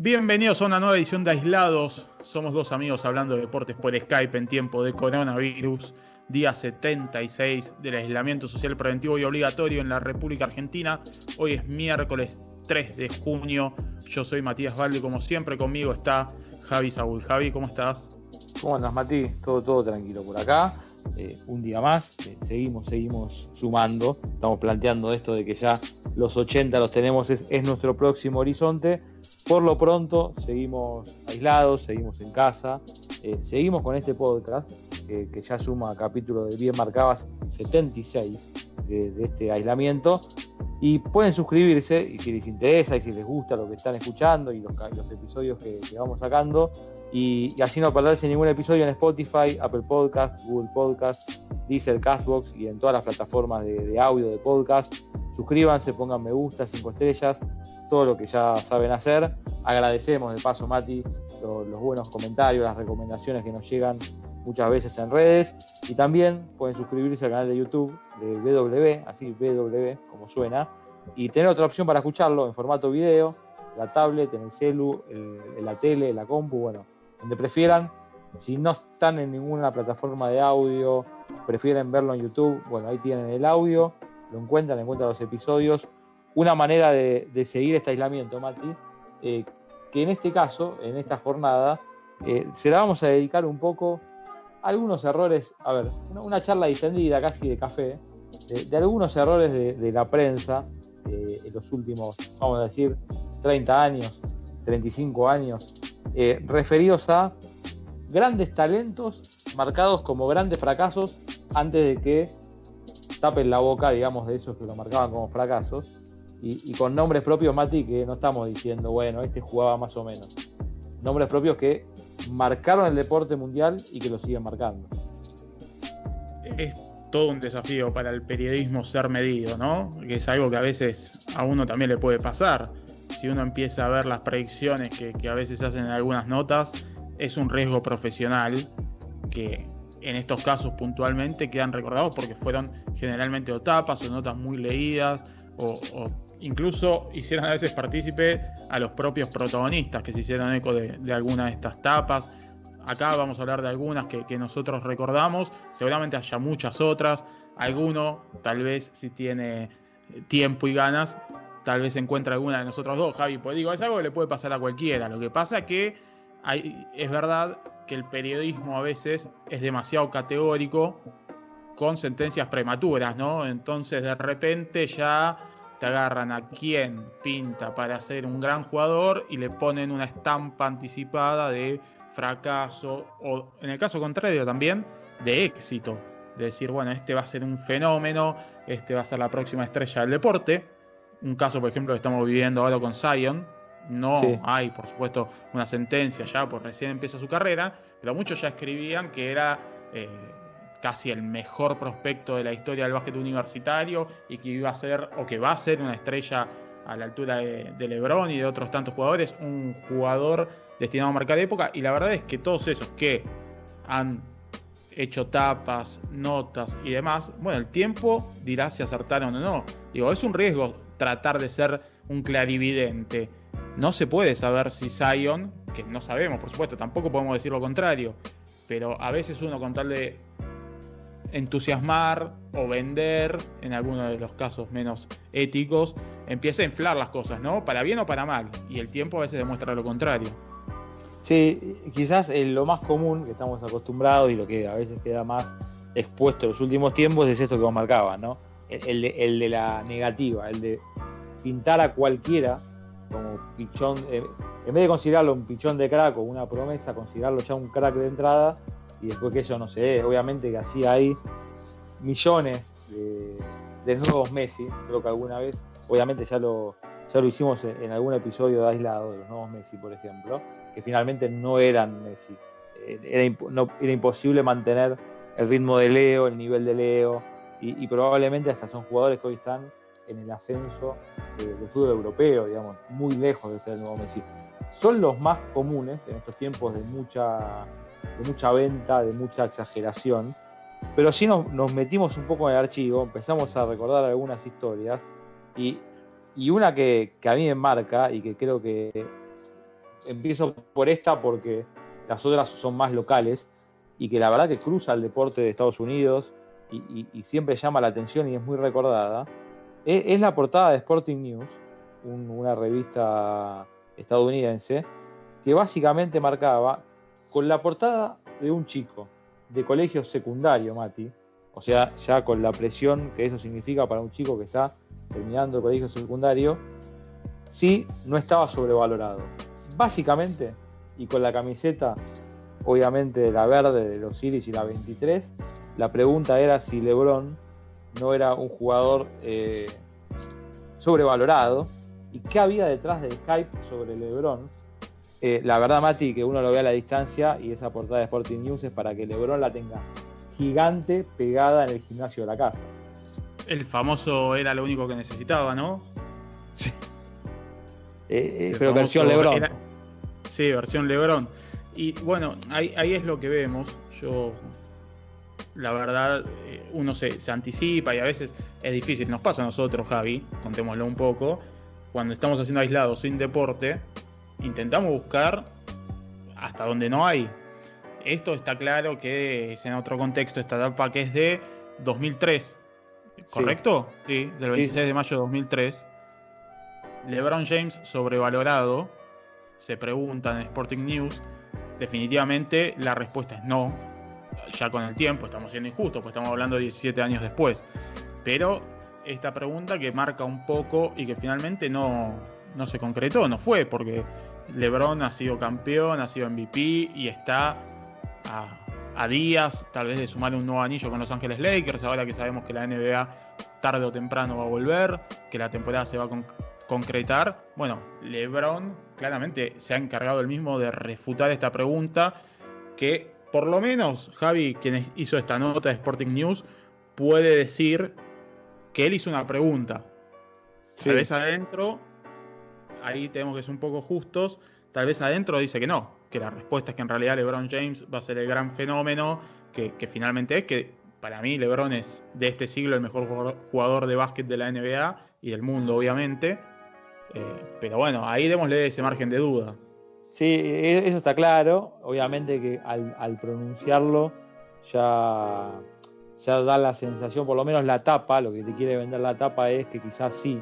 Bienvenidos a una nueva edición de Aislados. Somos dos amigos hablando de deportes por Skype en tiempo de coronavirus. Día 76 del aislamiento social preventivo y obligatorio en la República Argentina. Hoy es miércoles 3 de junio. Yo soy Matías Valde, como siempre conmigo está Javi Saúl. Javi, ¿cómo estás? ¿Cómo andas, Mati? Todo tranquilo por acá. Un día más, seguimos sumando. Estamos planteando esto de que ya los 80 los tenemos, es nuestro próximo horizonte. Por lo pronto, seguimos aislados, seguimos en casa, seguimos con este podcast que ya suma capítulos de bien marcadas 76 de este aislamiento. Y pueden suscribirse y si les interesa y si les gusta lo que están escuchando y los episodios que vamos sacando. Y así no perderse ningún episodio en Spotify, Apple Podcast, Google Podcast, Deezer, Castbox y en todas las plataformas de audio de podcast. Suscríbanse, pongan me gusta, 5 estrellas, todo lo que ya saben hacer. Agradecemos de paso, Mati, los buenos comentarios, las recomendaciones que nos llegan muchas veces en redes. Y también pueden suscribirse al canal de YouTube de BW, así BW como suena, y tener otra opción para escucharlo en formato video, la tablet, en el celu, en la tele, en la compu, bueno, donde prefieran. Si no están en ninguna plataforma de audio, prefieren verlo en YouTube, bueno, ahí tienen el audio, lo encuentran los episodios. Una manera de seguir este aislamiento, Mati, que en este caso, en esta jornada, se la vamos a dedicar un poco a algunos errores, a ver, una charla distendida, casi de café, de algunos errores de la prensa en los últimos, vamos a decir, 30 años, 35 años, referidos a grandes talentos marcados como grandes fracasos antes de que tapen la boca, digamos, de esos que lo marcaban como fracasos, y con nombres propios, Mati, que no estamos diciendo, bueno, este jugaba más o menos. Nombres propios que marcaron el deporte mundial y que lo siguen marcando. Es todo un desafío para el periodismo ser medido, ¿no? Que es algo que a veces a uno también le puede pasar. Si uno empieza a ver las predicciones que a veces se hacen en algunas notas, es un riesgo profesional que en estos casos puntualmente quedan recordados porque fueron generalmente o tapas o notas muy leídas o incluso hicieron a veces partícipe a los propios protagonistas que se hicieron eco de alguna de estas tapas. Acá vamos a hablar de algunas que nosotros recordamos, seguramente haya muchas otras. Alguno, tal vez si tiene tiempo y ganas, tal vez encuentre alguna de nosotros dos, Javi. Pues digo, es algo que le puede pasar a cualquiera. Lo que pasa es que es verdad que el periodismo a veces es demasiado categórico con sentencias prematuras, ¿no? Entonces de repente ya te agarran a quien pinta para ser un gran jugador y le ponen una estampa anticipada de fracaso o, en el caso contrario también, de éxito. De decir, bueno, este va a ser un fenómeno, este va a ser la próxima estrella del deporte. Un caso, por ejemplo, que estamos viviendo ahora con Zion. No hay, por supuesto, una sentencia ya, porque recién empieza su carrera, pero muchos ya escribían que era casi el mejor prospecto de la historia del básquet universitario y que iba a ser, o que va a ser, una estrella a la altura de LeBron y de otros tantos jugadores, un jugador destinado a marcar época. Y la verdad es que todos esos que han hecho tapas, notas y demás, bueno, el tiempo dirá si acertaron o no. Digo, es un riesgo tratar de ser un clarividente. No se puede saber si Zion, que no sabemos, por supuesto, tampoco podemos decir lo contrario, pero a veces uno, con tal de entusiasmar o vender, en algunos de los casos menos éticos, empieza a inflar las cosas, ¿no? Para bien o para mal, y el tiempo a veces demuestra lo contrario. Sí, quizás lo más común que estamos acostumbrados y lo que a veces queda más expuesto en los últimos tiempos es esto que vos marcabas, ¿no? El de la negativa, el de pintar a cualquiera como pichón, en vez de considerarlo un pichón de crack o una promesa, considerarlo ya un crack de entrada, y después que eso no se dé. Obviamente que así hay millones de nuevos Messi. Creo que alguna vez, obviamente ya lo hicimos en algún episodio de Aislado, de los nuevos Messi, por ejemplo, que finalmente no eran Messi. Era imposible mantener el ritmo de Leo, el nivel de Leo, y probablemente hasta son jugadores que hoy están en el ascenso del fútbol europeo, digamos, muy lejos de ser el nuevo Messi. Son los más comunes en estos tiempos de mucha venta, de mucha exageración, pero sí nos metimos un poco en el archivo, empezamos a recordar algunas historias, y una que a mí me marca y que creo que empiezo por esta porque las otras son más locales y que la verdad que cruza el deporte de Estados Unidos y siempre llama la atención y es muy recordada. Es la portada de Sporting News, una revista estadounidense, que básicamente marcaba con la portada de un chico de colegio secundario, Mati, o sea, ya con la presión que eso significa para un chico que está terminando el colegio secundario, sí, no estaba sobrevalorado. Básicamente, y con la camiseta, obviamente la verde de los Phillies y la 23, la pregunta era si LeBron no era un jugador sobrevalorado y qué había detrás del hype sobre LeBron. La verdad, Mati, que uno lo ve a la distancia y esa portada de Sporting News es para que LeBron la tenga gigante pegada en el gimnasio de la casa. El famoso era lo único que necesitaba, ¿no? Sí. Pero versión LeBron. Sí, versión LeBron. Y bueno, ahí es lo que vemos. Yo, la verdad, uno se anticipa y a veces es difícil. Nos pasa a nosotros, Javi, contémoslo un poco. Cuando estamos haciendo aislados sin deporte, intentamos buscar hasta donde no hay. Esto está claro que es en otro contexto, esta etapa que es de 2003, ¿correcto? Sí, del 26 de mayo de 2003. LeBron James sobrevalorado, se pregunta en Sporting News. Definitivamente la respuesta es no. Ya con el tiempo estamos siendo injustos, pues estamos hablando de 17 años después. Pero esta pregunta que marca un poco y que finalmente no se concretó, no fue, porque LeBron ha sido campeón, ha sido MVP y está a días tal vez de sumar un nuevo anillo con Los Ángeles Lakers, ahora que sabemos que la NBA tarde o temprano va a volver, que la temporada se va a concretar. Bueno, LeBron claramente se ha encargado él mismo de refutar esta pregunta, que por lo menos Javi, quien hizo esta nota de Sporting News, puede decir que él hizo una pregunta. Tal vez adentro, ahí tenemos que ser un poco justos, tal vez adentro dice que no, que la respuesta es que en realidad LeBron James va a ser el gran fenómeno que finalmente es, que para mí LeBron es de este siglo el mejor jugador de básquet de la NBA y del mundo, obviamente. Pero bueno, ahí démosle ese margen de duda. Sí, eso está claro. Obviamente que al pronunciarlo ya da la sensación, por lo menos la tapa, lo que te quiere vender la tapa es que quizás sí,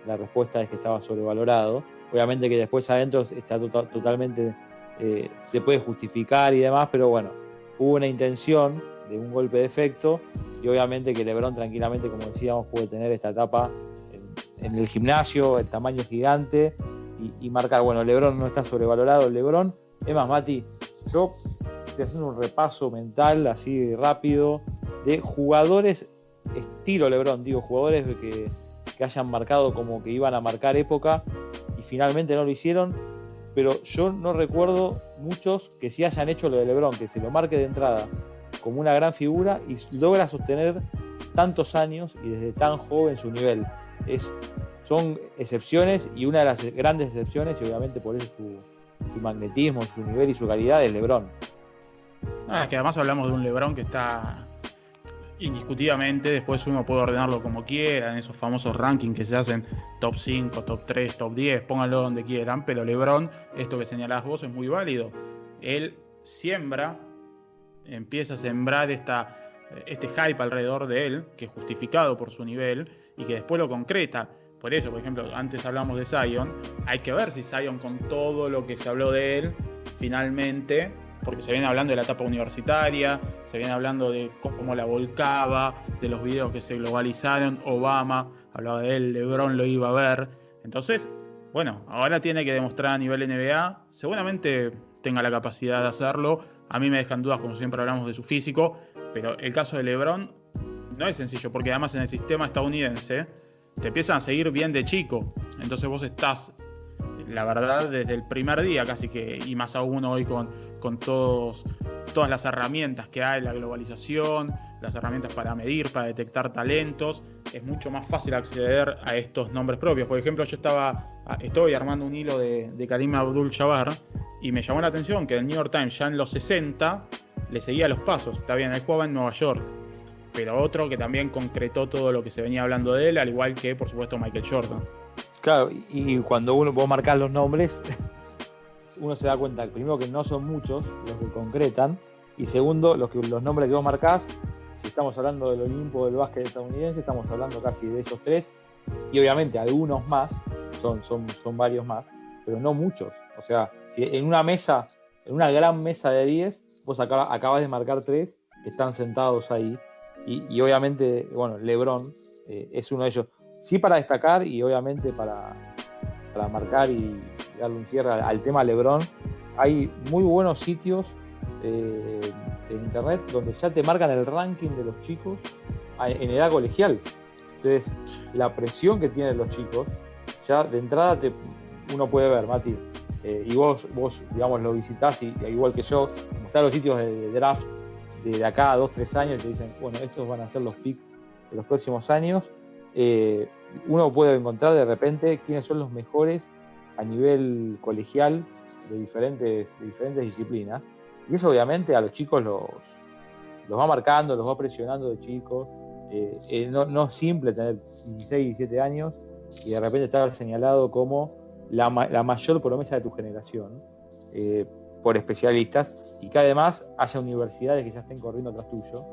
la respuesta es que estaba sobrevalorado. Obviamente que después adentro está totalmente, se puede justificar y demás, pero bueno, hubo una intención de un golpe de efecto y obviamente que LeBron tranquilamente, como decíamos, puede tener esta tapa en el gimnasio, el tamaño gigante y marcar, bueno, LeBron no está sobrevalorado. LeBron, es más, Mati, yo estoy haciendo un repaso mental así rápido de jugadores estilo LeBron, digo, jugadores que hayan marcado como que iban a marcar época y finalmente no lo hicieron, pero yo no recuerdo muchos que sí hayan hecho lo de LeBron, que se lo marque de entrada como una gran figura y logra sostener tantos años y desde tan joven su nivel. Son excepciones, y una de las grandes excepciones, y obviamente por eso su magnetismo, su nivel y su calidad, es LeBron. Es que además hablamos de un LeBron que está indiscutidamente, después uno puede ordenarlo como quiera, en esos famosos rankings que se hacen top 5, top 3, top 10, pónganlo donde quieran, pero LeBron, esto que señalás vos, es muy válido. Él empieza a sembrar este hype alrededor de él, que es justificado por su nivel, y que después lo concreta. Por eso, por ejemplo, antes hablamos de Zion, hay que ver si Zion, con todo lo que se habló de él, finalmente, porque se viene hablando de la etapa universitaria, se viene hablando de cómo la volcaba, de los videos que se globalizaron, Obama hablaba de él, LeBron lo iba a ver. Entonces, bueno, ahora tiene que demostrar a nivel NBA, seguramente tenga la capacidad de hacerlo. A mí me dejan dudas, como siempre hablamos, de su físico, pero el caso de LeBron no es sencillo, porque además en el sistema estadounidense te empiezan a seguir bien de chico, entonces vos estás, la verdad, desde el primer día casi que, y más aún hoy con todas las herramientas que hay, la globalización, las herramientas para medir, para detectar talentos, es mucho más fácil acceder a estos nombres propios. Por ejemplo, yo estoy armando un hilo de Kareem Abdul-Jabbar y me llamó la atención que el New York Times ya en los 60 le seguía los pasos. Está bien, él jugaba en Nueva York, pero otro que también concretó todo lo que se venía hablando de él, al igual que, por supuesto, Michael Jordan. Claro, y cuando vos marcás los nombres, uno se da cuenta, primero, que no son muchos los que concretan, y segundo, los nombres que vos marcás, si estamos hablando del Olimpo del básquet estadounidense, estamos hablando casi de esos 3, y obviamente algunos más, son varios más, pero no muchos. O sea, si en una mesa, en una gran mesa de 10, vos acabas de marcar 3 que están sentados ahí, y obviamente, bueno, LeBron es uno de ellos. Sí, para destacar, y obviamente para marcar y darle un cierre al tema LeBron, hay muy buenos sitios en internet donde ya te marcan el ranking de los chicos en edad colegial. Entonces, la presión que tienen los chicos, ya de entrada uno puede ver, Mati, y vos, digamos, lo visitás, y igual que yo, están los sitios de draft de acá a 2-3 años, y te dicen, bueno, estos van a ser los picks de los próximos años. Uno puede encontrar de repente quiénes son los mejores a nivel colegial de diferentes disciplinas, y eso obviamente a los chicos los va marcando, los va presionando de chicos. No es simple tener 16, 17 años y de repente estar señalado como la mayor promesa de tu generación por especialistas, y que además haya universidades que ya estén corriendo tras tuyo.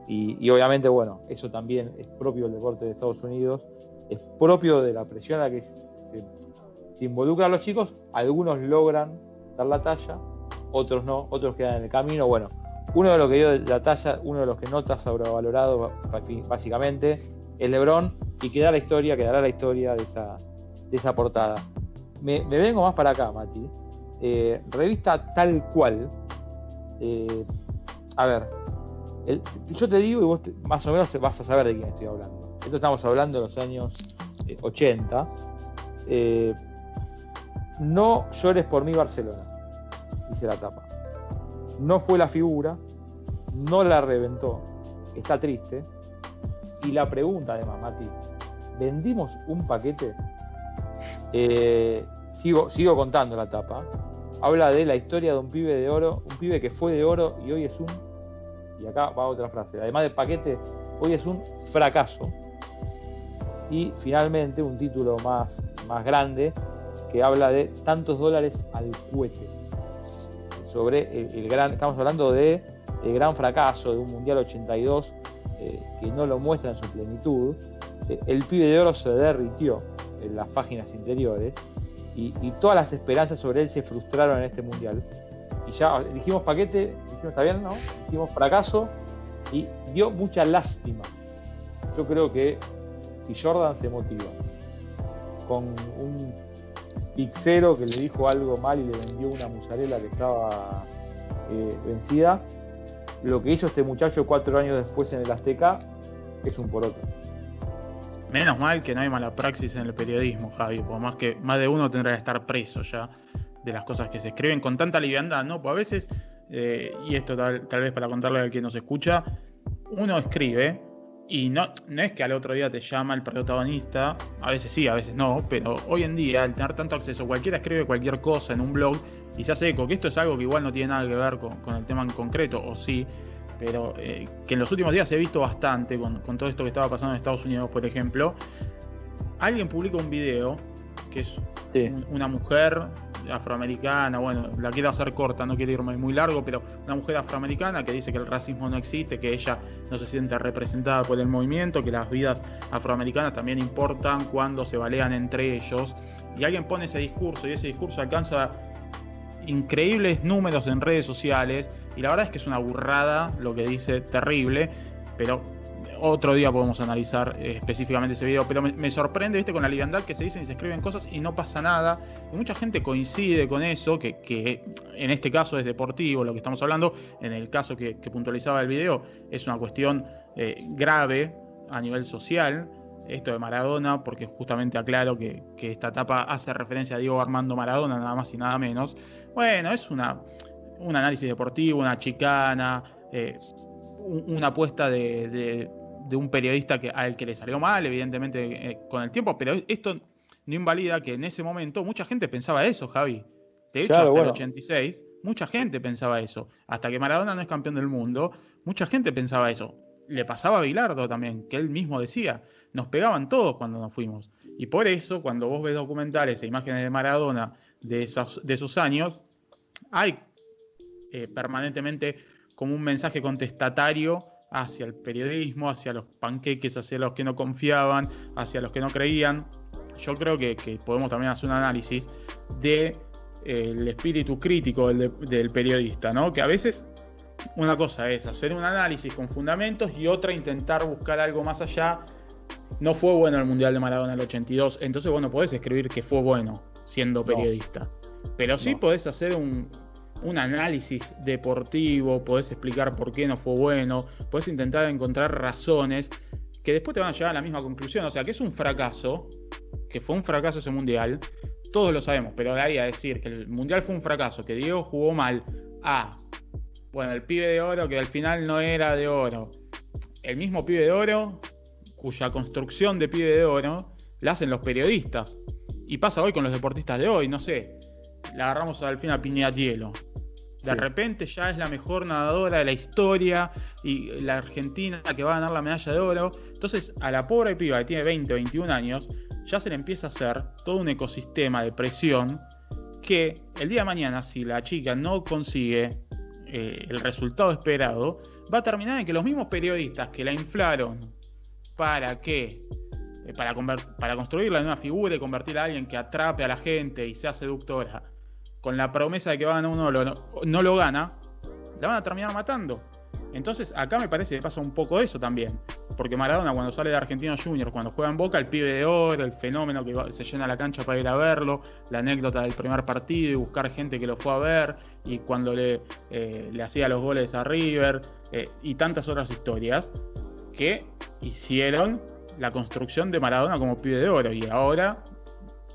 Y obviamente, bueno, eso también es propio del deporte de Estados Unidos, es propio de la presión a la que se involucran los chicos. Algunos logran dar la talla, otros no, otros quedan en el camino. Bueno, uno de los que dio la talla, uno de los que no está sobrevalorado básicamente, es LeBron, y quedará la historia de esa portada. Me vengo más para acá, Mati. Revista Tal Cual. A ver, yo te digo y vos más o menos vas a saber de quién estoy hablando. Esto estamos hablando de los años 80. No llores por mí, Barcelona, dice la tapa. No fue la figura, no la reventó, está triste. Y la pregunta, además, Mati, ¿vendimos un paquete? Sigo contando la tapa. Habla de la historia de un pibe de oro, un pibe que fue de oro y hoy es y acá va otra frase, además del paquete, hoy es un fracaso. Y finalmente un título más grande, que habla de tantos dólares al cohete, sobre estamos hablando de el gran fracaso de un Mundial 82, que no lo muestra en su plenitud. El pibe de oro se derritió en las páginas interiores, y todas las esperanzas sobre él se frustraron en este Mundial. Y ya dijimos paquete, dijimos está bien, ¿no? Dijimos fracaso, y dio mucha lástima. Yo creo que si Jordan se motiva con un pixero que le dijo algo mal y le vendió una mozzarella que estaba vencida, lo que hizo este muchacho 4 años después en el Azteca es un poroto. Menos mal que no hay mala praxis en el periodismo, Javi, por más que más de uno tendrá que estar preso ya de las cosas que se escriben con tanta liviandad, ¿no? Pues a veces, y esto tal vez para contarle al que nos escucha, uno escribe y no es que al otro día te llama el protagonista, a veces sí, a veces no, pero hoy en día, al tener tanto acceso, cualquiera escribe cualquier cosa en un blog y se hace eco, que esto es algo que igual no tiene nada que ver con el tema en concreto, o sí, pero que en los últimos días he visto bastante con todo esto que estaba pasando en Estados Unidos, por ejemplo. Alguien publica un video que es una mujer afroamericana, bueno, la quiero hacer corta, no quiero irme muy largo, pero una mujer afroamericana que dice que el racismo no existe, que ella no se siente representada por el movimiento, que las vidas afroamericanas también importan cuando se balean entre ellos, y alguien pone ese discurso, y ese discurso alcanza increíbles números en redes sociales, y la verdad es que es una burrada lo que dice, terrible, pero otro día podemos analizar específicamente ese video, pero me sorprende, ¿viste? Con la liviandad que se dicen y se escriben cosas y no pasa nada, y mucha gente coincide con eso, que en este caso es deportivo lo que estamos hablando, en el caso que puntualizaba el video es una cuestión grave a nivel social, esto de Maradona, porque justamente aclaro que esta etapa hace referencia a Diego Armando Maradona, nada más y nada menos. Bueno, es un análisis deportivo, una chicana, una apuesta de un periodista al que le salió mal, evidentemente, con el tiempo, pero esto no invalida que en ese momento mucha gente pensaba eso, Javi. De hecho, claro, hasta el 86, mucha gente pensaba eso. Hasta que Maradona no es campeón del mundo, mucha gente pensaba eso. Le pasaba a Bilardo también, que él mismo decía, nos pegaban todos cuando nos fuimos. Y por eso, cuando vos ves documentales e imágenes de Maradona de esos años, hay permanentemente como un mensaje contestatario hacia el periodismo, hacia los panqueques, hacia los que no confiaban, hacia los que no creían. Yo creo que podemos también hacer un análisis de el espíritu crítico del periodista, ¿no? Que a veces una cosa es hacer un análisis con fundamentos y otra intentar buscar algo más allá. No fue bueno el Mundial de Maradona del 82, entonces vos no podés escribir que fue bueno siendo periodista. Pero sí podés hacer un análisis deportivo, podés explicar por qué no fue bueno, podés intentar encontrar razones que después te van a llevar a la misma conclusión. O sea, que es un fracaso, que fue un fracaso ese Mundial, todos lo sabemos, pero de ahí a decir que el Mundial fue un fracaso, que Diego jugó mal, bueno, el pibe de oro que al final no era de oro, el mismo pibe de oro cuya construcción de pibe de oro la hacen los periodistas, y pasa hoy con los deportistas de hoy, no sé, le agarramos al fin a Piñatielo, de repente ya es la mejor nadadora de la historia y la Argentina que va a ganar la medalla de oro. Entonces a la pobre piba que tiene 20 o 21 años ya se le empieza a hacer todo un ecosistema de presión que el día de mañana, si la chica no consigue el resultado esperado, va a terminar en que los mismos periodistas que la inflaron para construirla en una figura y convertirla a alguien que atrape a la gente y sea seductora, con la promesa de que va a ganar uno, no lo gana, la van a terminar matando. Entonces acá me parece que pasa un poco eso también, porque Maradona cuando sale de Argentinos Juniors, cuando juega en Boca, el pibe de oro, el fenómeno que se llena la cancha para ir a verlo, la anécdota del primer partido y buscar gente que lo fue a ver, y cuando le hacía los goles a River, y tantas otras historias que hicieron la construcción de Maradona como pibe de oro. Y ahora,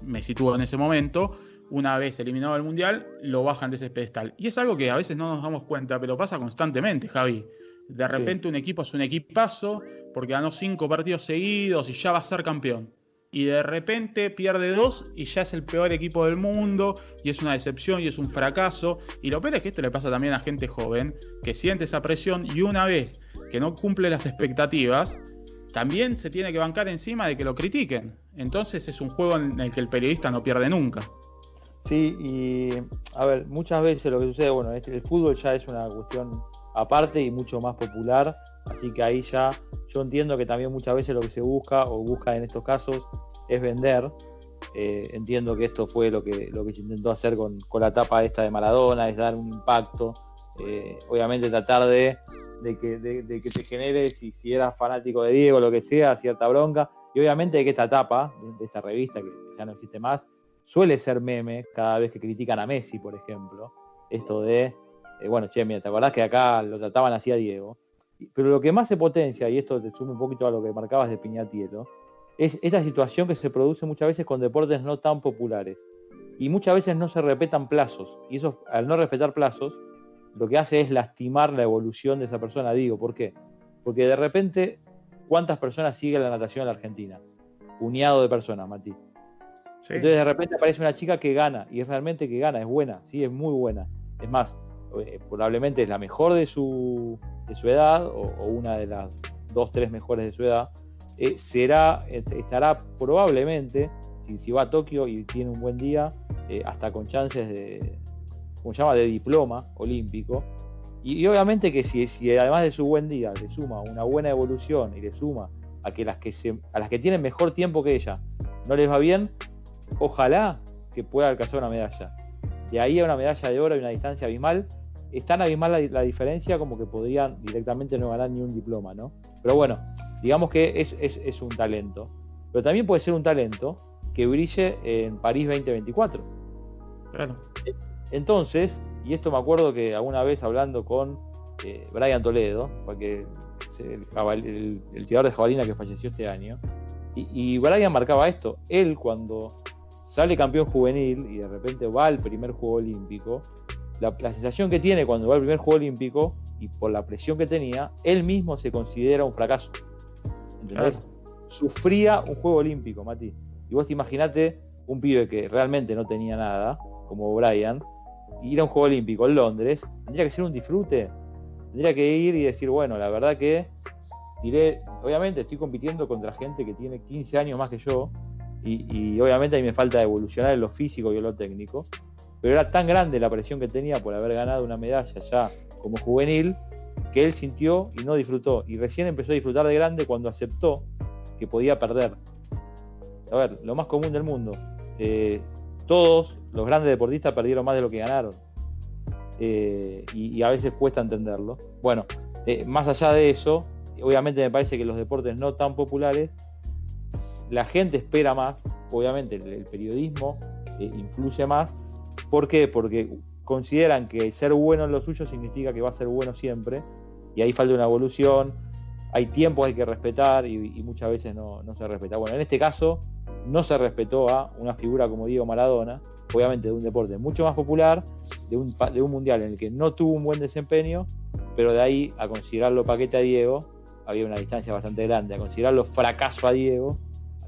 me sitúo en ese momento, una vez eliminado el Mundial, lo bajan de ese pedestal. Y es algo que a veces no nos damos cuenta, pero pasa constantemente, Javi. De repente un equipo es un equipazo porque ganó 5 partidos seguidos y ya va a ser campeón. Y de repente pierde 2 y ya es el peor equipo del mundo y es una decepción y es un fracaso. Y lo peor es que esto le pasa también a gente joven que siente esa presión y una vez que no cumple las expectativas, también se tiene que bancar encima de que lo critiquen. Entonces es un juego en el que el periodista no pierde nunca. Sí, y a ver, muchas veces lo que sucede, bueno, el fútbol ya es una cuestión aparte y mucho más popular, así que ahí ya yo entiendo que también muchas veces lo que se busca en estos casos es vender. Entiendo que esto fue lo que se intentó hacer con la tapa esta de Maradona, es dar un impacto, obviamente tratar de que te genere, si eras fanático de Diego, lo que sea, cierta bronca, y obviamente que esta tapa de esta revista que ya no existe más suele ser meme cada vez que critican a Messi, por ejemplo, esto de mira, ¿te acordás que acá lo trataban así a Diego? Pero lo que más se potencia, y esto te suma un poquito a lo que marcabas de Piñatielo, es esta situación que se produce muchas veces con deportes no tan populares. Y muchas veces no se respetan plazos. Y eso, al no respetar plazos, lo que hace es lastimar la evolución de esa persona. Digo, ¿por qué? Porque de repente, ¿cuántas personas siguen la natación en la Argentina? Puñado de personas, Mati. Sí. Entonces de repente aparece una chica que gana, y es realmente que gana, es buena, sí, es muy buena. Es más, probablemente es la mejor de su edad, o una de las 2-3 mejores de su edad. Estará probablemente, si va a Tokio y tiene un buen día, hasta con chances de, ¿cómo se llama?, de diploma olímpico. Y obviamente que si además de su buen día le suma una buena evolución y le suma a las que tienen mejor tiempo que ella no les va bien, ojalá que pueda alcanzar una medalla. De ahí a una medalla de oro y una distancia abismal, es tan abismal la diferencia como que podrían directamente no ganar ni un diploma, ¿no? Pero bueno, digamos que es un talento. Pero también puede ser un talento que brille en París 2024. Claro. Entonces, y esto me acuerdo que alguna vez hablando con Brian Toledo, porque el tirador de jabalina que falleció este año, y Brian marcaba esto. Él, cuando sale campeón juvenil y de repente va al primer juego olímpico, la sensación que tiene cuando va al primer juego olímpico, y por la presión que tenía, él mismo se considera un fracaso. ¿Entendés? Claro. Sufría un juego olímpico, Mati. Y vos te imaginate un pibe que realmente no tenía nada, como Brian, ir a un juego olímpico en Londres, tendría que ser un disfrute. Tendría que ir y decir, bueno, la verdad que obviamente estoy compitiendo contra gente que tiene 15 años más que yo, y obviamente a mí me falta evolucionar en lo físico y en lo técnico, pero era tan grande la presión que tenía por haber ganado una medalla ya como juvenil, que él sintió y no disfrutó, y recién empezó a disfrutar de grande cuando aceptó que podía perder. A ver, lo más común del mundo, todos los grandes deportistas perdieron más de lo que ganaron, y a veces cuesta entenderlo. Bueno, más allá de eso, obviamente me parece que los deportes no tan populares, la gente espera más, obviamente el periodismo influye más. ¿Por qué? Porque consideran que ser bueno en lo suyo significa que va a ser bueno siempre, y ahí falta una evolución, hay tiempos que hay que respetar, y muchas veces no se respeta. Bueno, en este caso no se respetó a una figura como Diego Maradona, obviamente de un deporte mucho más popular, de un mundial en el que no tuvo un buen desempeño, pero de ahí a considerarlo paquete a Diego había una distancia bastante grande, a considerarlo fracaso a Diego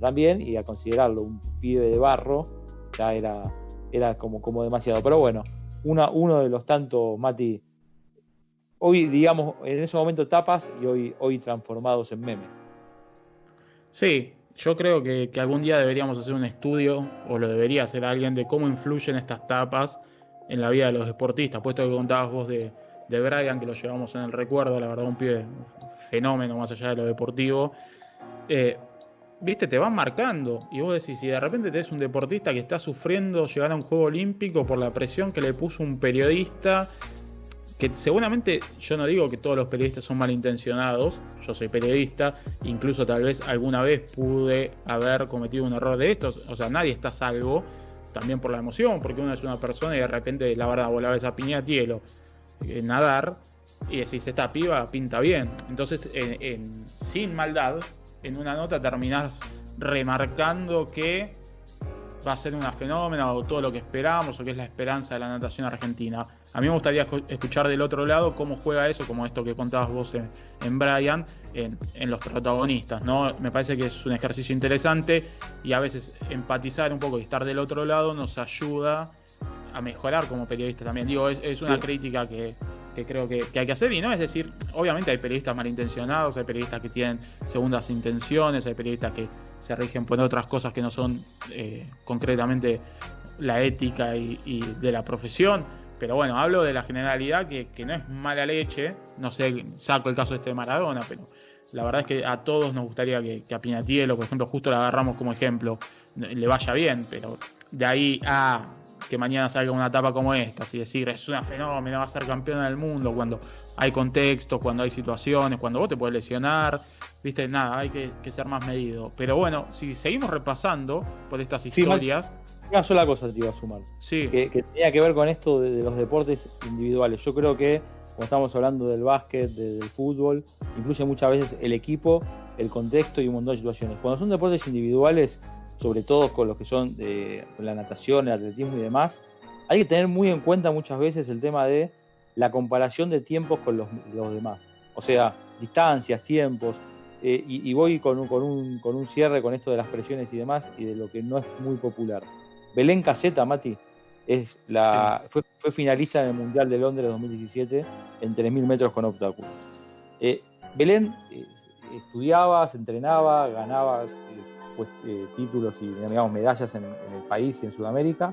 también, y a considerarlo un pibe de barro ya era como demasiado. Pero bueno, uno de los tantos, Mati, hoy, digamos, en ese momento tapas, y hoy transformados en memes. Sí, yo creo que algún día deberíamos hacer un estudio, o lo debería hacer alguien, de cómo influyen estas tapas en la vida de los deportistas. Puesto que contabas vos de Bryan, que lo llevamos en el recuerdo, la verdad, un pibe fenómeno más allá de lo deportivo. Viste, te van marcando, y vos decís, si de repente tenés un deportista que está sufriendo llegar a un juego olímpico por la presión que le puso un periodista, que seguramente, yo no digo que todos los periodistas son malintencionados, yo soy periodista, incluso tal vez alguna vez pude haber cometido un error de estos, o sea, nadie está a salvo, también por la emoción, porque uno es una persona y de repente, la verdad, vos la ves a Piñatielo nadar, y decís, esta piba pinta bien. Entonces, sin maldad, en una nota terminás remarcando que va a ser una fenómena, o todo lo que esperamos, o que es la esperanza de la natación argentina. A mí me gustaría escuchar del otro lado cómo juega eso, como esto que contabas vos en Bryan, en los protagonistas, ¿no? Me parece que es un ejercicio interesante, y a veces empatizar un poco y estar del otro lado nos ayuda a mejorar como periodista también. Digo, es una crítica que creo que hay que hacer, y no es decir, obviamente hay periodistas malintencionados, hay periodistas que tienen segundas intenciones, hay periodistas que se rigen por otras cosas que no son concretamente la ética y de la profesión, pero bueno, hablo de la generalidad, que no es mala leche. No sé, saco el caso de Maradona, pero la verdad es que a todos nos gustaría que a Piñatielo, por ejemplo, justo lo agarramos como ejemplo, le vaya bien, pero de ahí a que mañana salga una etapa como esta, así decir, es una fenómeno, va a ser campeona del mundo, cuando hay contextos, cuando hay situaciones, cuando vos te puedes lesionar, viste, nada, hay que ser más medido. Pero bueno, si seguimos repasando por estas historias... Una sola cosa te iba a sumar, sí, que tenía que ver con esto de los deportes individuales. Yo creo que, cuando estamos hablando del básquet, del fútbol, influye muchas veces el equipo, el contexto y un montón de situaciones. Cuando son deportes individuales, sobre todo con los que son con la natación, el atletismo y demás, hay que tener muy en cuenta muchas veces el tema de la comparación de tiempos con los demás. O sea, distancias, tiempos, y voy con un cierre con esto de las presiones y demás, y de lo que no es muy popular. Belén Caseta, Mati, fue finalista en el Mundial de Londres 2017 en 3.000 metros con obstáculos. Belén estudiaba, se entrenaba, ganaba títulos y, digamos, medallas en el país y en Sudamérica,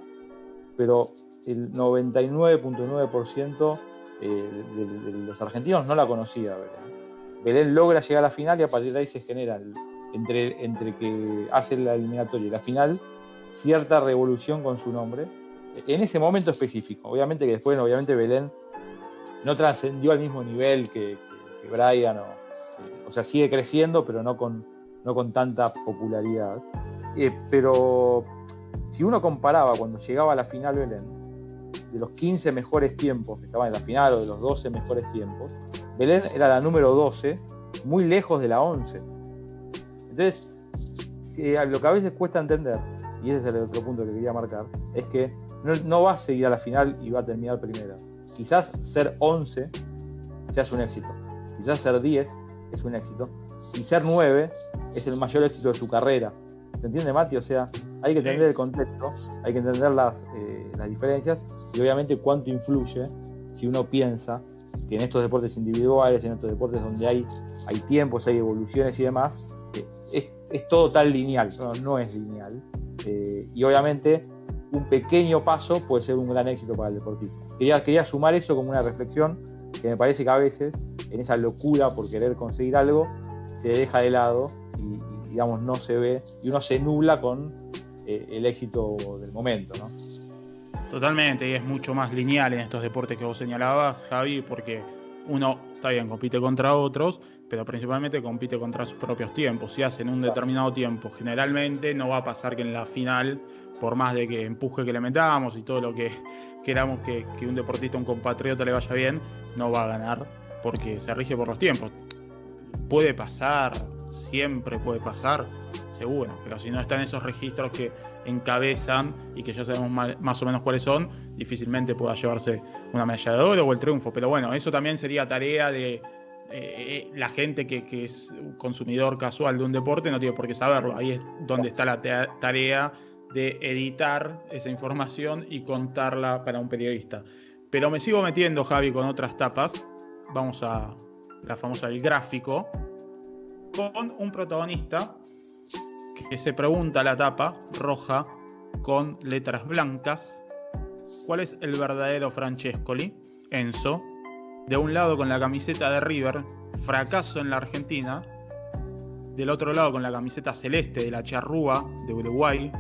pero el 99.9% de los argentinos no la conocía, Belén. Belén logra llegar a la final, y a partir de ahí se genera, entre que hace la eliminatoria y la final, cierta revolución con su nombre en ese momento específico. Obviamente que después, Belén no trascendió al mismo nivel que Bryan, o sea, sigue creciendo, pero no con tanta popularidad. Pero si uno comparaba cuando llegaba a la final Belén, de los 15 mejores tiempos que estaban en la final, o de los 12 mejores tiempos, Belén era la número 12, muy lejos de la 11. Entonces, lo que a veces cuesta entender, y ese es el otro punto que quería marcar, es que no va a seguir a la final y va a terminar primera. Quizás ser 11 ya es un éxito, quizás ser 10 es un éxito, y ser 9 es el mayor éxito de su carrera. ¿Se entiende, Mati? O sea, hay que entender el contexto, hay que entender las diferencias, y obviamente cuánto influye si uno piensa que en estos deportes individuales, en estos deportes donde hay tiempos, hay evoluciones y demás, es todo tan lineal. No es lineal. Y obviamente un pequeño paso puede ser un gran éxito para el deportista. Quería sumar eso como una reflexión que me parece que a veces, en esa locura por querer conseguir algo, se deja de lado y digamos, no se ve, y uno se nubla con el éxito del momento, ¿no? Totalmente, y es mucho más lineal en estos deportes que vos señalabas, Javi, porque uno, está bien, compite contra otros, pero principalmente compite contra sus propios tiempos. Si hacen un determinado tiempo, generalmente no va a pasar que en la final, por más de que empuje que le metamos y todo lo que queramos que un deportista, un compatriota le vaya bien, no va a ganar porque se rige por los tiempos. Puede pasar, siempre puede pasar, seguro, pero si no están esos registros que encabezan y que ya sabemos más o menos cuáles son, difícilmente pueda llevarse una medalla de oro o el triunfo. Pero bueno, eso también sería tarea de la gente que es un consumidor casual de un deporte, no tiene por qué saberlo. Ahí es donde está la tarea de editar esa información y contarla para un periodista. Pero me sigo metiendo, Javi, con otras tapas. Vamos a la famosa El Gráfico, con un protagonista que se pregunta la tapa roja con letras blancas: ¿cuál es el verdadero Francescoli? Enzo, de un lado con la camiseta de River, fracaso en la Argentina; del otro lado con la camiseta celeste de la Charrúa de Uruguay,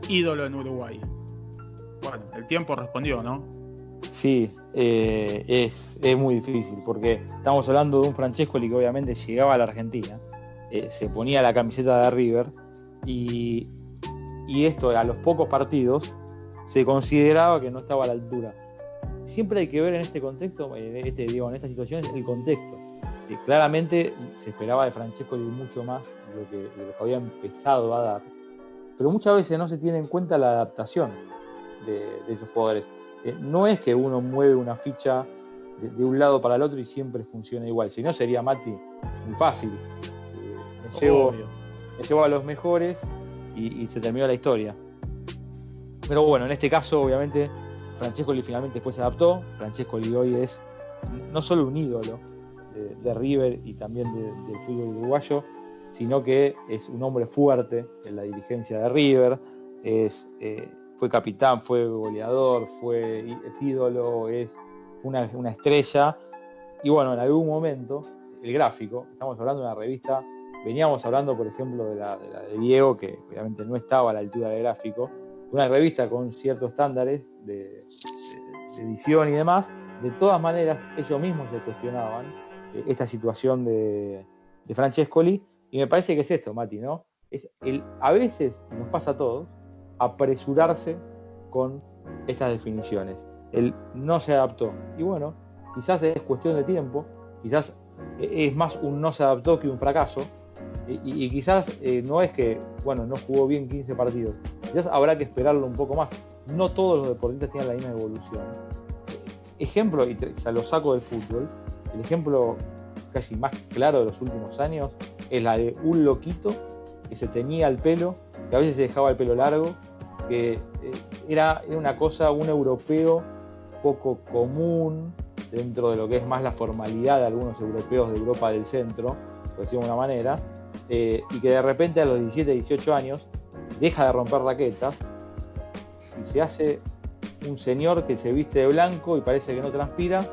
ídolo en Uruguay. Bueno, el tiempo respondió, ¿no? Sí, es muy difícil, porque estamos hablando de un Francescoli que obviamente llegaba a la Argentina, se ponía la camiseta de River, y esto a los pocos partidos se consideraba que no estaba a la altura. Siempre hay que ver en este contexto, en esta situación, el contexto. Claramente se esperaba de Francescoli mucho más de lo que había empezado a dar, pero muchas veces no se tiene en cuenta la adaptación de esos jugadores. No es que uno mueve una ficha de un lado para el otro y siempre funciona igual. Si no, sería, Mati, muy fácil. Me llevo a los mejores y se terminó la historia. Pero bueno, en este caso, obviamente, Francescoli finalmente después se adaptó. Francescoli hoy es no solo un ídolo de River y también del fútbol uruguayo, sino que es un hombre fuerte en la dirigencia de River. Fue capitán, fue goleador, es ídolo, es una estrella. Y bueno, en algún momento, El Gráfico, estamos hablando de una revista, veníamos hablando, por ejemplo, de la de Diego, que obviamente no estaba a la altura del Gráfico, una revista con ciertos estándares de edición y demás. De todas maneras, ellos mismos se cuestionaban esta situación de Francescoli, y me parece que es esto, Mati, ¿no? A veces, nos pasa a todos, apresurarse con estas definiciones. Él no se adaptó. Y bueno, quizás es cuestión de tiempo, quizás es más un no se adaptó que un fracaso, y quizás no es que, bueno, no jugó bien 15 partidos, quizás habrá que esperarlo un poco más. No todos los deportistas tienen la misma evolución. Ejemplo, y se lo saco del fútbol, el ejemplo casi más claro de los últimos años es la de un loquito que se teñía el pelo, que a veces se dejaba el pelo largo, que era una cosa, un europeo poco común dentro de lo que es más la formalidad de algunos europeos de Europa del centro, por decirlo de una manera, y que de repente a los 17, 18 años deja de romper raquetas y se hace un señor que se viste de blanco y parece que no transpira,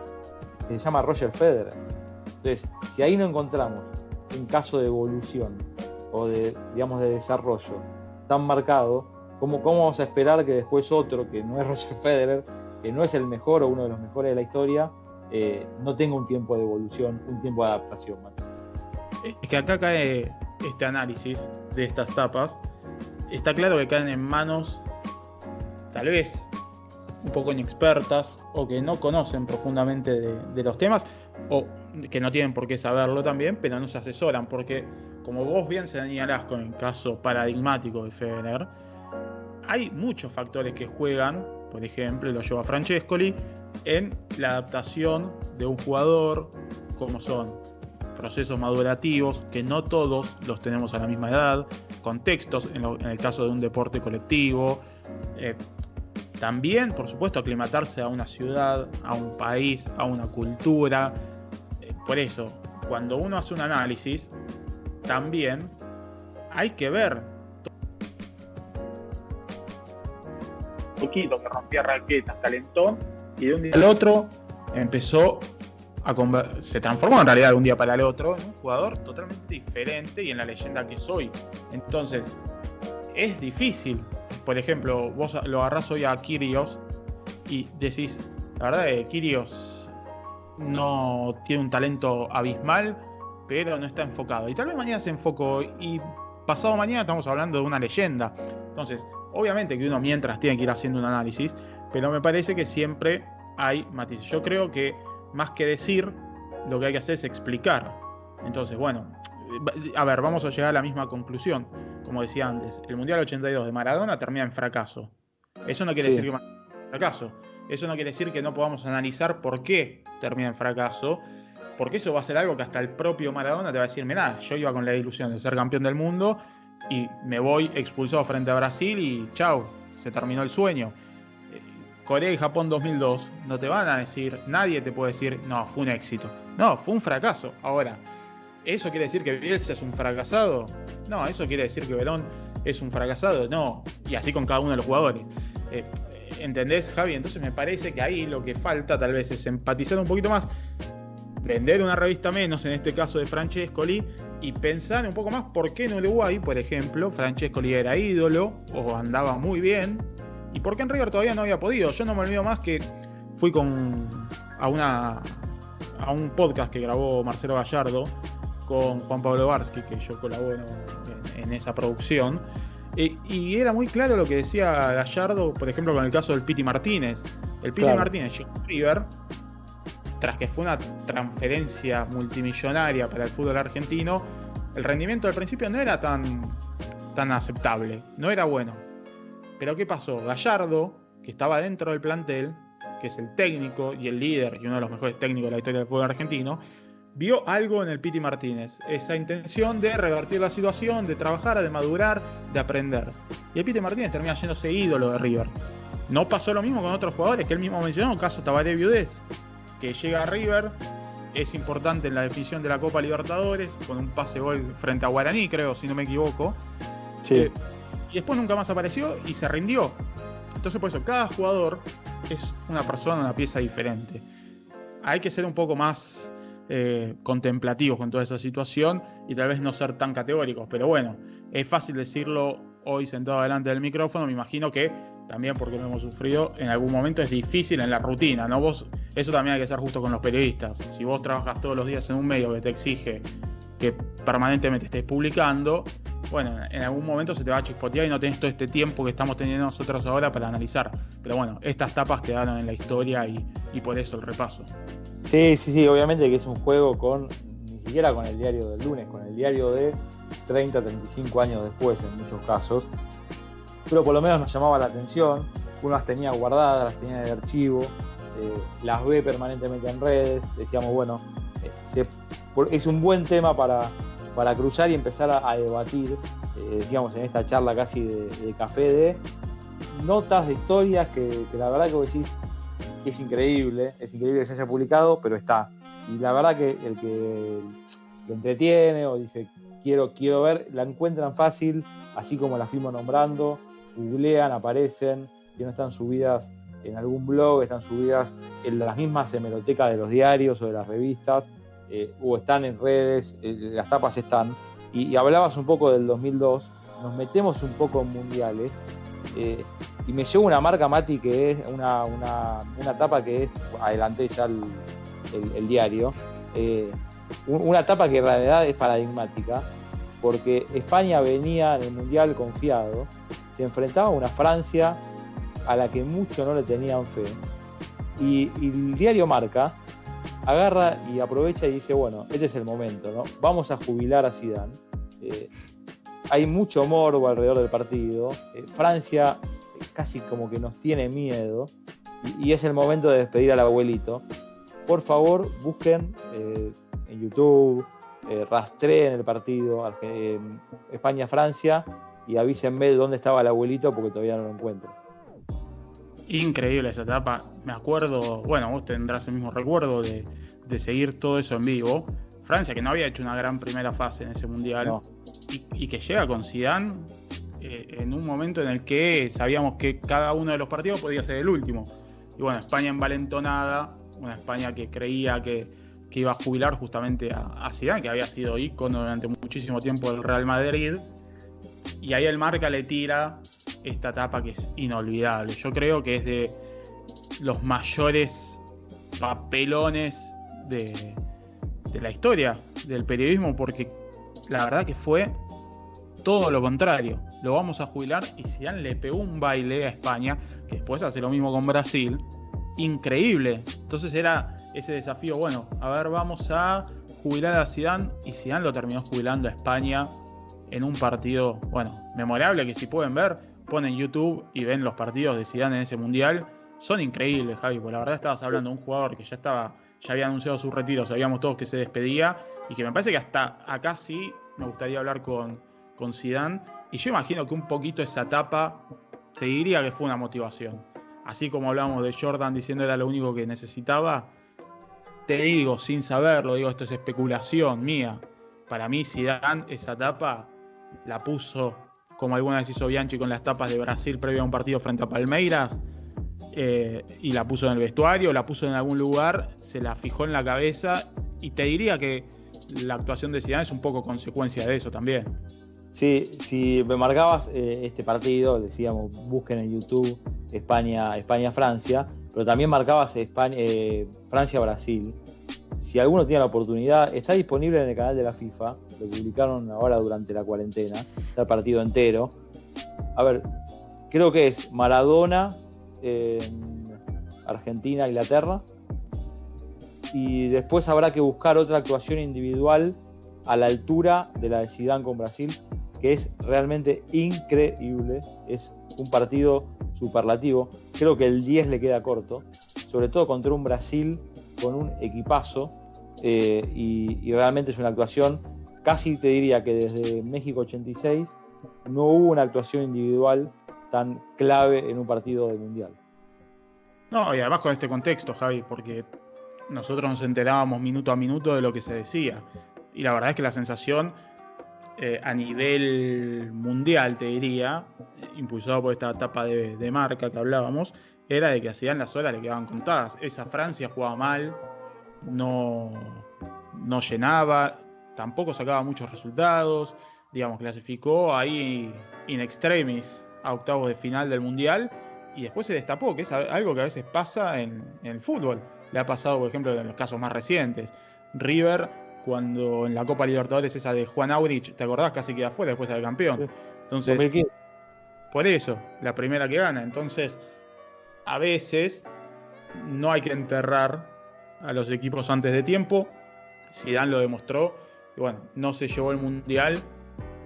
que se llama Roger Federer. Entonces, si ahí no encontramos un caso de evolución o de desarrollo tan marcado, ¿cómo vamos a esperar que después otro, que no es Roger Federer, que no es el mejor o uno de los mejores de la historia, no tenga un tiempo de evolución, un tiempo de adaptación? Es que acá cae este análisis de estas tapas. Está claro que caen en manos, tal vez, un poco inexpertas, o que no conocen profundamente de los temas, o que no tienen por qué saberlo también, pero no se asesoran, porque, como vos bien señalás con el caso paradigmático de Federer, hay muchos factores que juegan, por ejemplo, lo lleva Francescoli, en la adaptación de un jugador, como son procesos madurativos, que no todos los tenemos a la misma edad, contextos, en el caso de un deporte colectivo, también, por supuesto, aclimatarse a una ciudad, a un país, a una cultura. Por eso, cuando uno hace un análisis, también hay que ver poquito, que rompía raquetas, calentón, y de un día al otro se transformó en realidad de un día para el otro en un jugador totalmente diferente y en la leyenda que soy. Entonces, es difícil. Por ejemplo, vos lo agarrás hoy a Kyrgios y decís, la verdad que Kyrgios no tiene un talento abismal, pero no está enfocado. Y tal vez mañana se enfocó y pasado mañana estamos hablando de una leyenda. Entonces, obviamente que uno mientras tiene que ir haciendo un análisis, pero me parece que siempre hay matices. Yo creo que más que decir, lo que hay que hacer es explicar. Entonces, bueno, a ver, vamos a llegar a la misma conclusión. Como decía antes, el Mundial 82 de Maradona termina en fracaso. Eso no quiere decir que fracaso. Eso no quiere decir que no podamos analizar por qué termina en fracaso, porque eso va a ser algo que hasta el propio Maradona te va a decir, mirá, yo iba con la ilusión de ser campeón del mundo y me voy expulsado frente a Brasil y chau, se terminó el sueño. Corea y Japón 2002 no te van a decir, nadie te puede decir, no, fue un éxito. No, fue un fracaso. Ahora, ¿eso quiere decir que Bielsa es un fracasado? No, ¿eso quiere decir que Verón es un fracasado? No, y así con cada uno de los jugadores. ¿Entendés, Javi? Entonces me parece que ahí lo que falta tal vez es empatizar un poquito más, vender una revista menos, en este caso de Francescoli, y pensar un poco más por qué en Uruguay, por ejemplo, Francescoli era ídolo o andaba muy bien, y por qué en River todavía no había podido. Yo no me olvido más que fui a un podcast que grabó Marcelo Gallardo con Juan Pablo Barsky, que yo colaboro en esa producción, y era muy claro lo que decía Gallardo, por ejemplo, con el caso del Piti Martínez. El Piti Martínez llegó a River tras que fue una transferencia multimillonaria para el fútbol argentino. El rendimiento al principio no era tan aceptable, no era bueno. Pero ¿qué pasó? Gallardo, que estaba dentro del plantel, que es el técnico y el líder y uno de los mejores técnicos de la historia del fútbol argentino, vio algo en el Piti Martínez, esa intención de revertir la situación, de trabajar, de madurar, de aprender. Y el Piti Martínez termina yéndose ídolo de River. No pasó lo mismo con otros jugadores que él mismo mencionó, caso Tabaré Viudés, que llega a River, es importante en la definición de la Copa Libertadores, con un pase-gol frente a Guaraní, creo, si no me equivoco. Sí. Y después nunca más apareció y se rindió. Entonces, por eso, cada jugador es una persona, una pieza diferente. Hay que ser un poco más contemplativos con toda esa situación y tal vez no ser tan categóricos. Pero bueno, es fácil decirlo hoy sentado delante del micrófono. Me imagino que también, porque lo hemos sufrido, en algún momento es difícil en la rutina, ¿no? Eso también hay que ser justo con los periodistas. Si vos trabajas todos los días en un medio que te exige que permanentemente estés publicando, bueno, en algún momento se te va a chispotear y no tenés todo este tiempo que estamos teniendo nosotros ahora para analizar. Pero bueno, estas tapas quedaron en la historia y por eso el repaso. Sí, obviamente que es un juego ni siquiera con el diario del lunes, con el diario de 30, 35 años después en muchos casos. Pero por lo menos nos llamaba la atención, uno las tenía guardadas, las tenía en el archivo, las ve permanentemente en redes, decíamos, bueno, es un buen tema para cruzar y empezar a debatir, decíamos en esta charla casi de café, de notas de historias que la verdad que vos decís, es increíble que se haya publicado, pero está. Y la verdad que el que lo entretiene o dice quiero ver, la encuentran fácil, así como las fuimos nombrando, googlean, aparecen, que no están subidas en algún blog, están subidas en las mismas hemerotecas de los diarios o de las revistas, o están en redes, las tapas están. Y hablabas un poco del 2002, nos metemos un poco en mundiales, y me llevo una marca, Mati, que es una tapa que es, adelanté ya el diario, una tapa que en realidad es paradigmática, porque España venía en el mundial confiado, se enfrentaba a una Francia a la que muchos no le tenían fe, y el diario Marca agarra y aprovecha y dice, bueno, este es el momento, ¿no? Vamos a jubilar a Zidane. Hay mucho morbo alrededor del partido, Francia casi como que nos tiene miedo, y es el momento de despedir al abuelito. Por favor, busquen en YouTube, rastreen el partido España-Francia y avísenme dónde estaba el abuelito, porque todavía no lo encuentro. Increíble esa etapa. Me acuerdo, bueno, vos tendrás el mismo recuerdo de seguir todo eso en vivo. Francia, que no había hecho una gran primera fase en ese mundial, no. y que llega con Zidane, en un momento en el que sabíamos que cada uno de los partidos podía ser el último. Y bueno, España envalentonada, una España que creía que iba a jubilar justamente a Zidane, que había sido ícono durante muchísimo tiempo del Real Madrid. Y ahí el Marca le tira esta etapa que es inolvidable. Yo creo que es de los mayores papelones de la historia del periodismo, porque la verdad que fue todo lo contrario. Lo vamos a jubilar y Zidane le pegó un baile a España, que después hace lo mismo con Brasil. Increíble. Entonces era ese desafío, bueno, a ver, vamos a jubilar a Zidane, y Zidane lo terminó jubilando a España en un partido, bueno, memorable, que si pueden ver, ponen YouTube y ven los partidos de Zidane en ese mundial. Son increíbles, Javi, porque la verdad estabas hablando de un jugador que ya había anunciado su retiro, sabíamos todos que se despedía, y que me parece que hasta acá sí me gustaría hablar con Zidane, y yo imagino que un poquito esa etapa te diría que fue una motivación. Así como hablamos de Jordan diciendo era lo único que necesitaba, te digo, sin saberlo, digo, esto es especulación mía. Para mí Zidane esa etapa la puso, como alguna vez hizo Bianchi con las tapas de Brasil previo a un partido frente a Palmeiras, y la puso en el vestuario, la puso en algún lugar, se la fijó en la cabeza, y te diría que la actuación de Zidane es un poco consecuencia de eso también. Sí, si me marcabas este partido, decíamos, busquen en YouTube España-Francia, pero también marcabas Francia-Brasil. Si alguno tiene la oportunidad, está disponible en el canal de la FIFA, lo publicaron ahora durante la cuarentena, está el partido entero. A ver, creo que es Maradona, Argentina-Inglaterra, y después habrá que buscar otra actuación individual a la altura de la de Zidane con Brasil, que es realmente increíble. Es un partido superlativo. Creo que el 10 le queda corto, sobre todo contra un Brasil con un equipazo, y realmente es una actuación, casi te diría que desde México 86 no hubo una actuación individual tan clave en un partido de mundial. No, y además con este contexto, Javi, porque nosotros nos enterábamos minuto a minuto de lo que se decía. Y la verdad es que la sensación, a nivel mundial, te diría, impulsado por esta etapa de Marca que hablábamos, era de que a Zidane las horas le quedaban contadas. Esa Francia jugaba mal, no llenaba, tampoco sacaba muchos resultados, digamos, clasificó ahí in extremis a octavos de final del Mundial, y después se destapó, que es algo que a veces pasa en el fútbol. Le ha pasado, por ejemplo, en los casos más recientes. River, cuando en la Copa Libertadores esa de Juan Aurich, ¿te acordás? Casi queda fuera después del campeón. Sí. Entonces, 2015. por eso, la primera que gana. Entonces, a veces no hay que enterrar a los equipos antes de tiempo. Zidane lo demostró. Y bueno, no se llevó el Mundial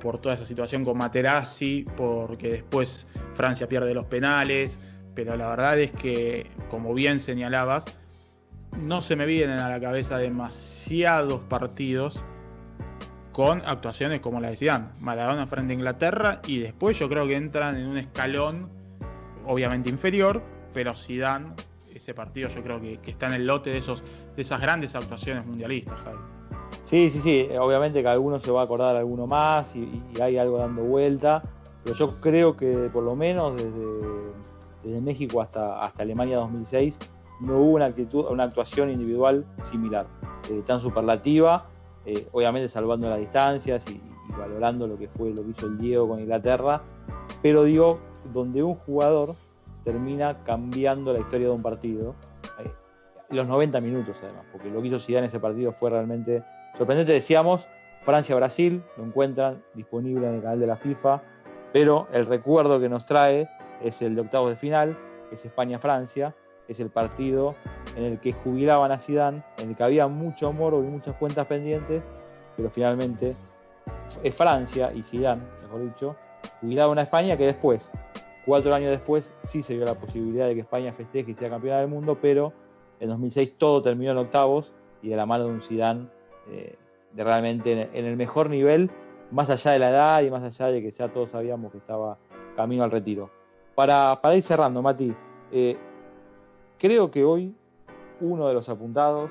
por toda esa situación con Materazzi, porque después Francia pierde los penales, pero la verdad es que, como bien señalabas, no se me vienen a la cabeza demasiados partidos con actuaciones como la de Zidane. Maradona frente a Inglaterra, y después yo creo que entran en un escalón obviamente inferior, pero Zidane, ese partido yo creo que está en el lote de esas grandes actuaciones mundialistas, Javi. Sí, obviamente que alguno se va a acordar alguno más, y hay algo dando vuelta, pero yo creo que por lo menos desde México hasta Alemania 2006 no hubo una actuación individual similar, tan superlativa, obviamente salvando las distancias y valorando lo que hizo el Diego con Inglaterra, pero digo, donde un jugador termina cambiando la historia de un partido, los 90 minutos además, porque lo que hizo Zidane en ese partido fue realmente sorprendente. Decíamos, Francia-Brasil, lo encuentran disponible en el canal de la FIFA, pero el recuerdo que nos trae es el de octavos de final, es España-Francia, es el partido en el que jubilaban a Zidane, en el que había mucho morbo y muchas cuentas pendientes, pero finalmente es Francia y Zidane, mejor dicho, jubilaban a España, que después, 4 años después, sí se dio la posibilidad de que España festeje y sea campeona del mundo, pero en 2006 todo terminó en octavos, y de la mano de un Zidane de realmente en el mejor nivel, más allá de la edad y más allá de que ya todos sabíamos que estaba camino al retiro. Para ir cerrando, Mati, creo que hoy uno de los apuntados,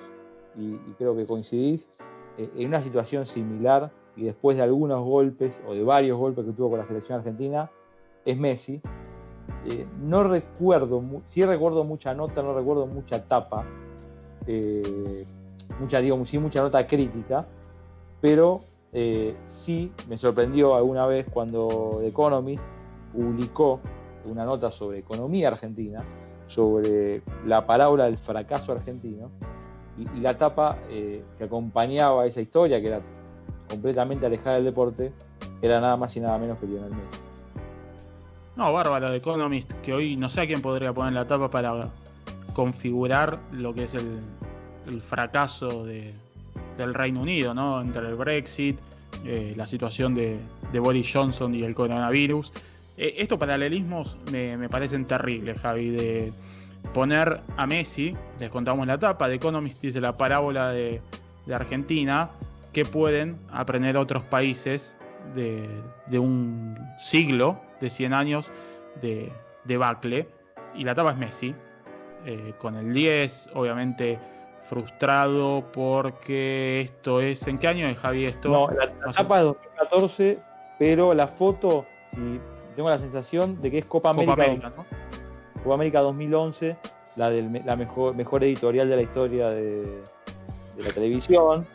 y creo que coincidís, en una situación similar, y después de algunos golpes o de varios golpes que tuvo con la selección argentina, es Messi. No recuerdo, sí recuerdo mucha nota, no recuerdo mucha tapa, mucha nota crítica, pero sí me sorprendió alguna vez cuando The Economist publicó una nota sobre economía argentina, sobre la parábola del fracaso argentino, y la tapa que acompañaba esa historia, que era completamente alejada del deporte, era nada más y nada menos que Lionel Messi. No, bárbaro, The Economist, que hoy no sé a quién podría poner la tapa para configurar lo que es el fracaso del Reino Unido, ¿no? Entre el Brexit, la situación de Boris Johnson y el coronavirus. Estos paralelismos me parecen terribles, Javi, de poner a Messi, les contamos la tapa, The Economist dice la parábola de Argentina, que pueden aprender otros países de un siglo, de 100 años de debacle, y la tapa es Messi, con el 10, obviamente frustrado porque esto es... ¿En qué año es, Javi, esto? No, la tapa es 2014, pero la foto, si tengo la sensación de que es Copa América, ¿no? Copa América 2011, la mejor editorial de la historia de la televisión,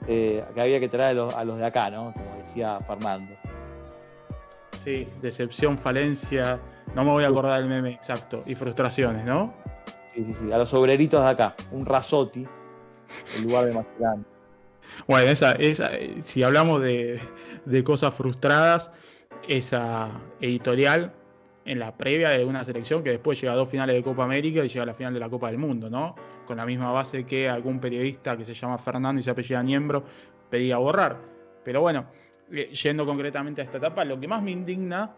que había que traer a los de acá, ¿no? Como decía Fernando. Sí, decepción, falencia, no me voy a acordar del meme exacto, y frustraciones, ¿no? Sí, a los obreritos de acá, un Rasotti, en lugar de Mascherano. Bueno, esa, si hablamos de cosas frustradas, esa editorial en la previa de una selección que después llega a 2 finales de Copa América y llega a la final de la Copa del Mundo, ¿no? Con la misma base que algún periodista que se llama Fernando y se apellida Niembro pedía borrar. Pero bueno, yendo concretamente a esta etapa, lo que más me indigna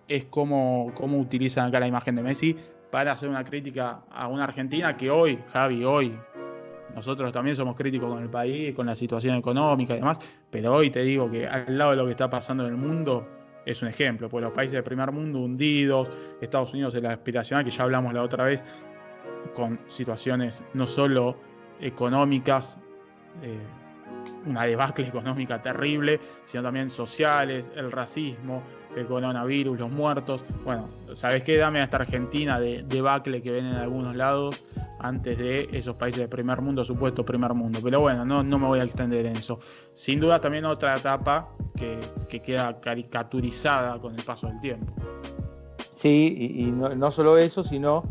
es cómo utilizan acá la imagen de Messi para hacer una crítica a una Argentina que hoy, Javi, nosotros también somos críticos con el país, con la situación económica y demás, pero hoy te digo que al lado de lo que está pasando en el mundo es un ejemplo, pues los países del primer mundo hundidos, Estados Unidos en la aspiracional, que ya hablamos la otra vez, con situaciones no solo económicas, una debacle económica terrible, sino también sociales, el racismo, el coronavirus, los muertos. Bueno, ¿sabes qué? Dame hasta Argentina de debacle que ven en algunos lados antes de esos países de primer mundo, supuesto primer mundo. Pero bueno, no me voy a extender en eso. Sin duda también otra etapa que queda caricaturizada con el paso del tiempo. Sí, y no solo eso, sino...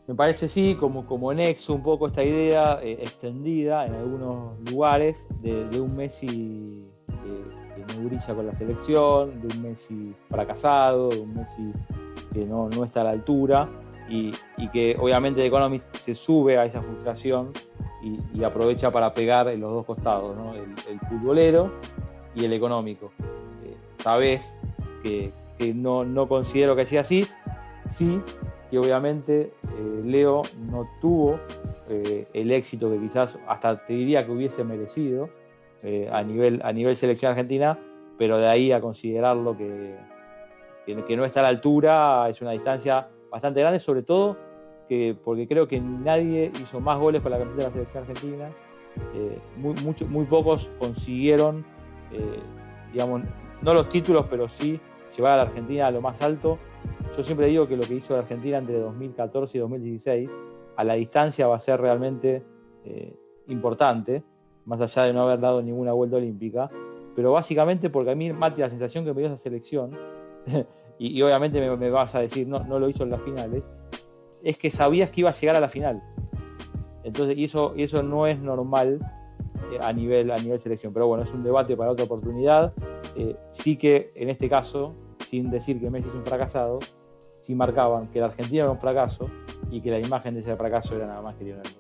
Me parece sí, como nexo un poco esta idea extendida en algunos lugares de un Messi que no brilla con la selección, de un Messi fracasado, de un Messi que no está a la altura y que obviamente The Economist se sube a esa frustración y aprovecha para pegar en los dos costados, ¿no? El futbolero y el económico. Sabés que no considero que sea así, sí, que obviamente Leo no tuvo el éxito que quizás hasta te diría que hubiese merecido a nivel selección argentina, pero de ahí a considerarlo que no está a la altura es una distancia bastante grande, sobre todo porque creo que nadie hizo más goles con la camiseta de la selección argentina. Muy pocos consiguieron, digamos, no los títulos, pero sí llevar a la Argentina a lo más alto. Yo siempre digo que lo que hizo la Argentina entre 2014 y 2016 a la distancia va a ser realmente importante, más allá de no haber dado ninguna vuelta olímpica, pero básicamente porque a mí, Mati, la sensación que me dio esa selección y obviamente me vas a decir no lo hizo en las finales, es que sabías que iba a llegar a la final. Entonces, y eso no es normal a nivel selección, pero bueno, es un debate para otra oportunidad. Sí que en este caso, sin decir que Messi es un fracasado, sí marcaban que la Argentina era un fracaso y que la imagen de ese fracaso era nada más que Lionel Messi.